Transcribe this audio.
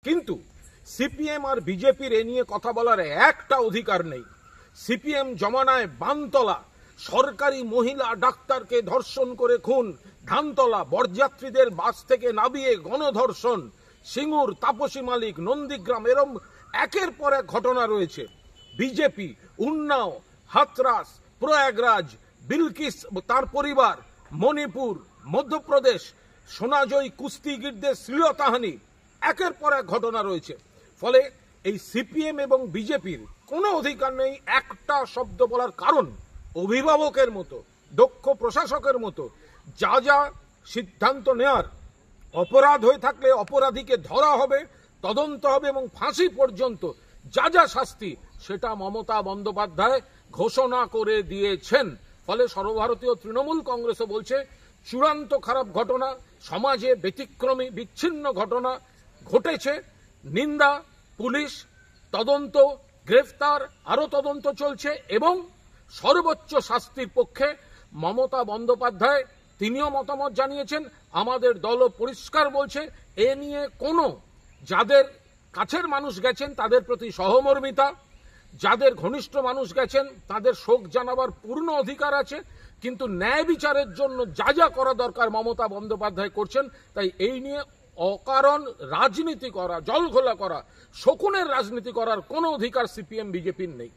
কিন্তু সিপিএম আর বিজেপির এ নিয়ে কথা বলার একটা অধিকার নেই। সিপিএম জমানায় বানতলা সরকারি মহিলা ডাক্তারকে ধর্ষণ করে খুন, ধানতলা বরযাত্রীদের বাস থেকে নামিয়ে গণধর্ষণ, সিঙ্গুর, তাপসী মালিক, নন্দীগ্রাম, এরম একের পর এক ঘটনা রয়েছে। বিজেপি উন্নাও, হাতরাস, প্রয়াগরাজ, বিলকিস তার পরিবার, মণিপুর, মধ্যপ্রদেশ, সোনাজয়ী কুস্তিগিরদের শ্লীলতাহানি, একের পর এক ঘটনা রয়েছে। ফলে এই সিপিএম এবং বিজেপির কোনো অধিকার নেই একটা শব্দ বলার। কারণ অভিভাবকের মতো, দক্ষ প্রশাসকের মতো যা যা সিদ্ধান্ত নেয়ার, অপরাধ হয়ে থাকলে অপরাধীকে ধরা হবে, তদন্ত হবে এবং ফাঁসি পর্যন্ত যা যা শাস্তি, সেটা মমতা বন্দ্যোপাধ্যায় ঘোষণা করে দিয়েছেন। ফলে সর্বভারতীয় তৃণমূল কংগ্রেসও বলছে চূড়ান্ত খারাপ ঘটনা, সমাজে ব্যতিক্রমী বিচ্ছিন্ন ঘটনা ঘটেছে, নিন্দা, পুলিশ তদন্ত, গ্রেফতার, আরো তদন্ত চলছে এবং সর্বোচ্চ শাস্তির পক্ষে মমতা বন্দ্যোপাধ্যায় তিনিও মতামত জানিয়েছেন। আমাদের দলও পরিষ্কার বলছে এ নিয়ে কোনো, যাদের কাছের মানুষ গেছেন তাদের প্রতি সহমর্মিতা, যাদের ঘনিষ্ঠ মানুষ গেছেন তাদের শোক জানাবার পূর্ণ অধিকার আছে, কিন্তু ন্যায় বিচারের জন্য যা যা করা দরকার মমতা বন্দ্যোপাধ্যায় করছেন। তাই এই নিয়ে অকারণ রাজনীতি করা, জলঘোলা করা, শকুনের রাজনীতি করার কোনো অধিকার সিপিএম বিজেপির নেই।